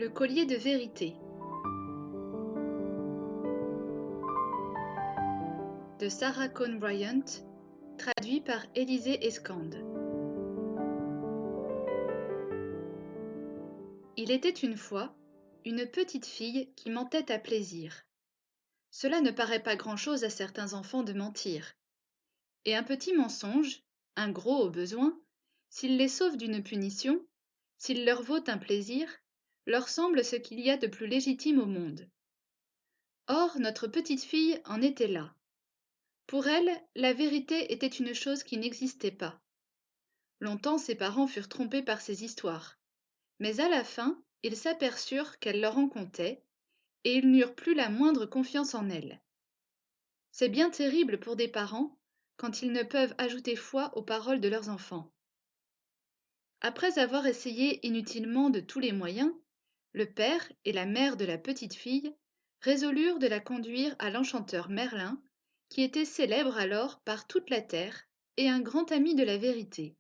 Le collier de vérité de Sarah Cohn Bryant, traduit par Élisée Escande. Il était une fois une petite fille qui mentait à plaisir. Cela ne paraît pas grand-chose à certains enfants de mentir. Et un petit mensonge, un gros au besoin, s'il les sauve d'une punition, s'il leur vaut un plaisir, leur semble ce qu'il y a de plus légitime au monde. Or, notre petite fille en était là. Pour elle, la vérité était une chose qui n'existait pas. Longtemps ses parents furent trompés par ces histoires, mais à la fin, ils s'aperçurent qu'elle leur en contait, et ils n'eurent plus la moindre confiance en elle. C'est bien terrible pour des parents quand ils ne peuvent ajouter foi aux paroles de leurs enfants. Après avoir essayé inutilement de tous les moyens, le père et la mère de la petite fille résolurent de la conduire à l'enchanteur Merlin, qui était célèbre alors par toute la terre et un grand ami de la vérité.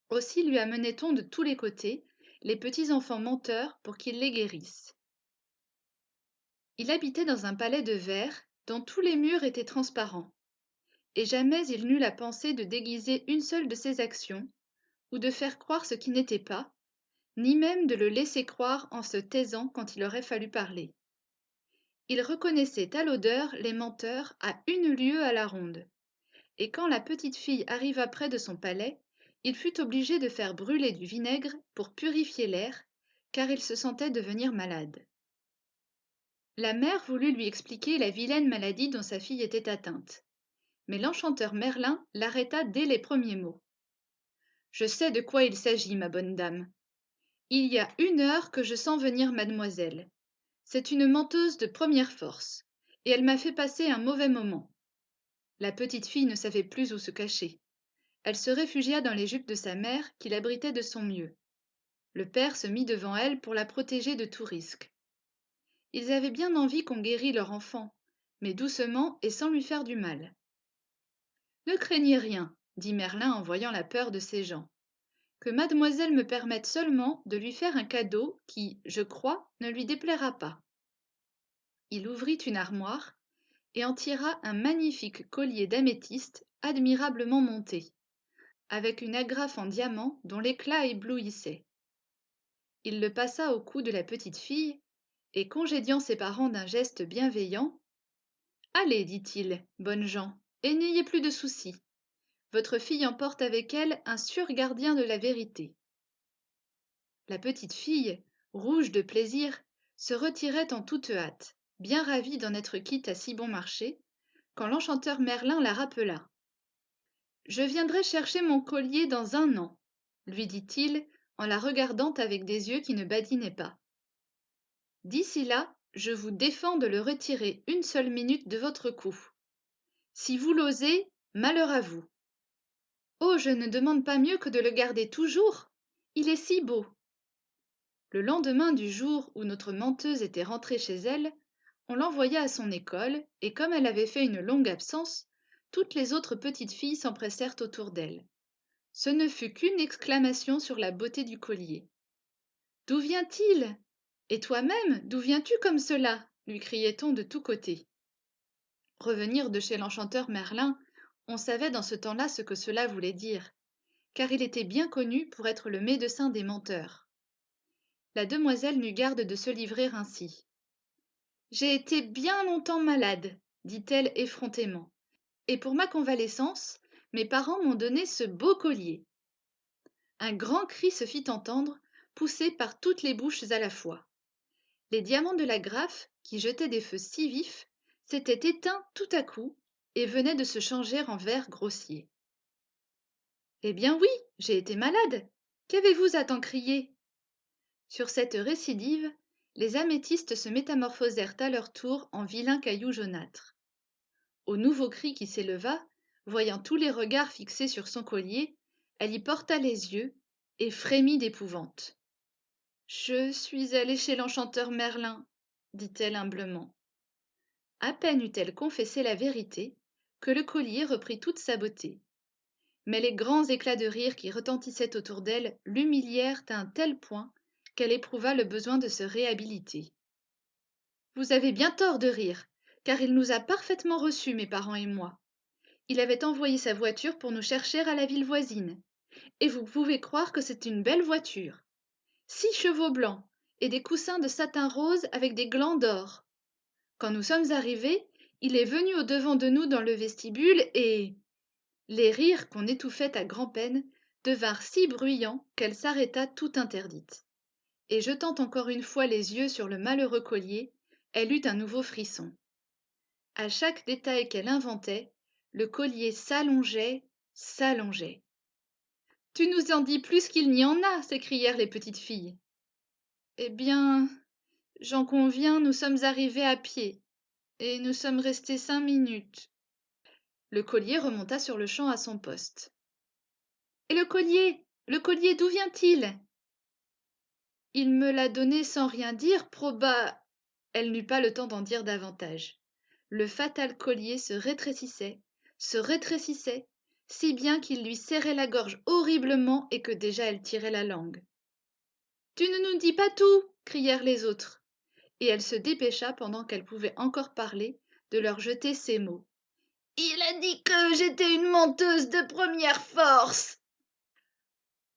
Aussi lui amenait-on de tous les côtés les petits enfants menteurs pour qu'il les guérisse. Il habitait dans un palais de verre dont tous les murs étaient transparents, et jamais il n'eut la pensée de déguiser une seule de ses actions, ou de faire croire ce qui n'était pas, ni même de le laisser croire en se taisant quand il aurait fallu parler. Il reconnaissait à l'odeur les menteurs à une lieue à la ronde, et quand la petite fille arriva près de son palais, il fut obligé de faire brûler du vinaigre pour purifier l'air, car il se sentait devenir malade. La mère voulut lui expliquer la vilaine maladie dont sa fille était atteinte, mais l'enchanteur Merlin l'arrêta dès les premiers mots. « Je sais de quoi il s'agit, ma bonne dame. Il y a 1 heure que je sens venir mademoiselle. C'est une menteuse de première force, et elle m'a fait passer un mauvais moment. » La petite fille ne savait plus où se cacher. Elle se réfugia dans les jupes de sa mère, qui l'abritait de son mieux. Le père se mit devant elle pour la protéger de tout risque. Ils avaient bien envie qu'on guérît leur enfant, mais doucement et sans lui faire du mal. « Ne craignez rien, dit Merlin en voyant la peur de ces gens. Que mademoiselle me permette seulement de lui faire un cadeau qui, je crois, ne lui déplaira pas. » Il ouvrit une armoire et en tira un magnifique collier d'améthyste admirablement monté, avec une agrafe en diamant dont l'éclat éblouissait. Il le passa au cou de la petite fille, et congédiant ses parents d'un geste bienveillant, « Allez, dit-il, bonnes gens, et n'ayez plus de soucis. Votre fille emporte avec elle un sûr gardien de la vérité. » La petite fille, rouge de plaisir, se retirait en toute hâte, bien ravie d'en être quitte à si bon marché, quand l'enchanteur Merlin la rappela. « Je viendrai chercher mon collier dans 1 an, lui dit-il en la regardant avec des yeux qui ne badinaient pas. D'ici là, je vous défends de le retirer une seule minute de votre cou. Si vous l'osez, malheur à vous. Oh, je ne demande pas mieux que de le garder toujours. Il est si beau. » Le lendemain du jour où notre menteuse était rentrée chez elle, on l'envoya à son école, et comme elle avait fait une longue absence, toutes les autres petites filles s'empressèrent autour d'elle. Ce ne fut qu'une exclamation sur la beauté du collier. « D'où vient-il ? Et toi-même, d'où viens-tu comme cela ?» lui criait-on de tous côtés. Revenir de chez l'enchanteur Merlin, on savait dans ce temps-là ce que cela voulait dire, car il était bien connu pour être le médecin des menteurs. La demoiselle n'eut garde de se livrer ainsi. « J'ai été bien longtemps malade, dit-elle effrontément, et pour ma convalescence, mes parents m'ont donné ce beau collier. » Un grand cri se fit entendre, poussé par toutes les bouches à la fois. Les diamants de la grafe, qui jetaient des feux si vifs, s'étaient éteints tout à coup et venaient de se changer en verre grossier. « Eh bien oui, j'ai été malade. Qu'avez-vous à tant crier ?» Sur cette récidive, les améthystes se métamorphosèrent à leur tour en vilains cailloux jaunâtres. Au nouveau cri qui s'éleva, voyant tous les regards fixés sur son collier, elle y porta les yeux et frémit d'épouvante. « Je suis allée chez l'enchanteur Merlin, » dit-elle humblement. À peine eut-elle confessé la vérité que le collier reprit toute sa beauté. Mais les grands éclats de rire qui retentissaient autour d'elle l'humilièrent à un tel point qu'elle éprouva le besoin de se réhabiliter. Vous avez bien tort de rire, car il nous a parfaitement reçus, mes parents et moi. Il avait envoyé sa voiture pour nous chercher à la ville voisine. Et vous pouvez croire que c'est une belle voiture. 6 chevaux blancs et des coussins de satin rose avec des glands d'or. Quand nous sommes arrivés, il est venu au-devant de nous dans le vestibule et... Les rires qu'on étouffait à grand-peine devinrent si bruyants qu'elle s'arrêta tout interdite. Et jetant encore une fois les yeux sur le malheureux collier, elle eut un nouveau frisson. À chaque détail qu'elle inventait, le collier s'allongeait, s'allongeait. Tu nous en dis plus qu'il n'y en a, s'écrièrent les petites filles. Eh bien, j'en conviens, nous sommes arrivés à pied, et nous sommes restés 5 minutes. Le collier remonta sur-le-champ à son poste. Et le collier, d'où vient-il? Il me l'a donné sans rien dire, Elle n'eut pas le temps d'en dire davantage. Le fatal collier se rétrécissait, si bien qu'il lui serrait la gorge horriblement et que déjà elle tirait la langue. Tu ne nous dis pas tout, crièrent les autres, et elle se dépêcha pendant qu'elle pouvait encore parler de leur jeter ces mots. Il a dit que j'étais une menteuse de première force.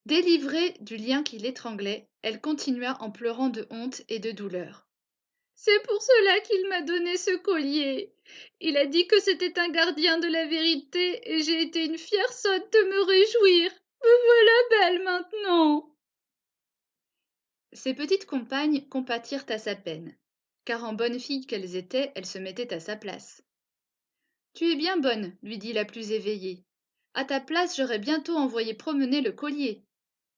Délivrée du lien qui l'étranglait, elle continua en pleurant de honte et de douleur. C'est pour cela qu'il m'a donné ce collier. Il a dit que c'était un gardien de la vérité et j'ai été une fière sotte de me réjouir. Me voilà belle maintenant. Ses petites compagnes compatirent à sa peine, car en bonnes filles qu'elles étaient, elles se mettaient à sa place. Tu es bien bonne, lui dit la plus éveillée. À ta place, j'aurais bientôt envoyé promener le collier.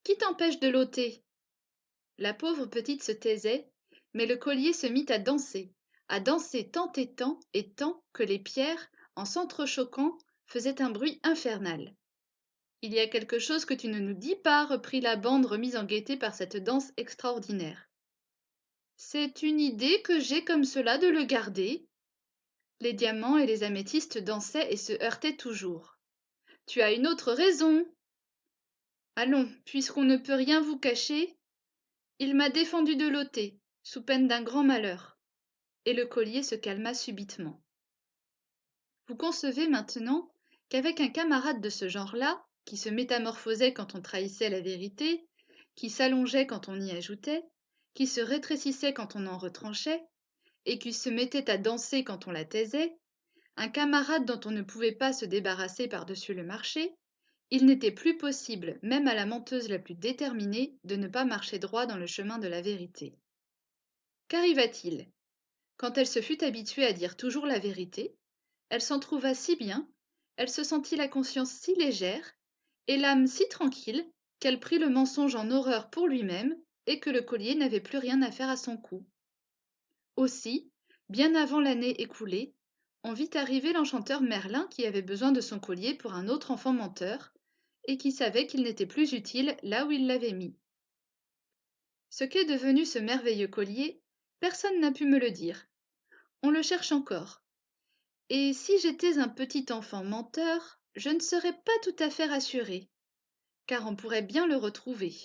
Qui t'empêche de l'ôter? La pauvre petite se taisait, mais le collier se mit à danser tant et tant que les pierres, en s'entrechoquant, faisaient un bruit infernal. Il y a quelque chose que tu ne nous dis pas, reprit la bande remise en gaieté par cette danse extraordinaire. C'est une idée que j'ai comme cela de le garder. Les diamants et les améthystes dansaient et se heurtaient toujours. Tu as une autre raison. Allons, puisqu'on ne peut rien vous cacher, il m'a défendu de l'ôter, sous peine d'un grand malheur. Et le collier se calma subitement. Vous concevez maintenant qu'avec un camarade de ce genre-là, qui se métamorphosait quand on trahissait la vérité, qui s'allongeait quand on y ajoutait, qui se rétrécissait quand on en retranchait, et qui se mettait à danser quand on la taisait, un camarade dont on ne pouvait pas se débarrasser par-dessus le marché, il n'était plus possible, même à la menteuse la plus déterminée, de ne pas marcher droit dans le chemin de la vérité. Qu'arriva-t-il? Quand elle se fut habituée à dire toujours la vérité, elle s'en trouva si bien, elle se sentit la conscience si légère, et l'âme si tranquille, qu'elle prit le mensonge en horreur pour lui-même, et que le collier n'avait plus rien à faire à son cou. Aussi, bien avant l'année écoulée, on vit arriver l'enchanteur Merlin qui avait besoin de son collier pour un autre enfant menteur, et qui savait qu'il n'était plus utile là où il l'avait mis. Ce qu'est devenu ce merveilleux collier, personne n'a pu me le dire. On le cherche encore. Et si j'étais un petit enfant menteur, je ne serais pas tout à fait rassurée, car on pourrait bien le retrouver.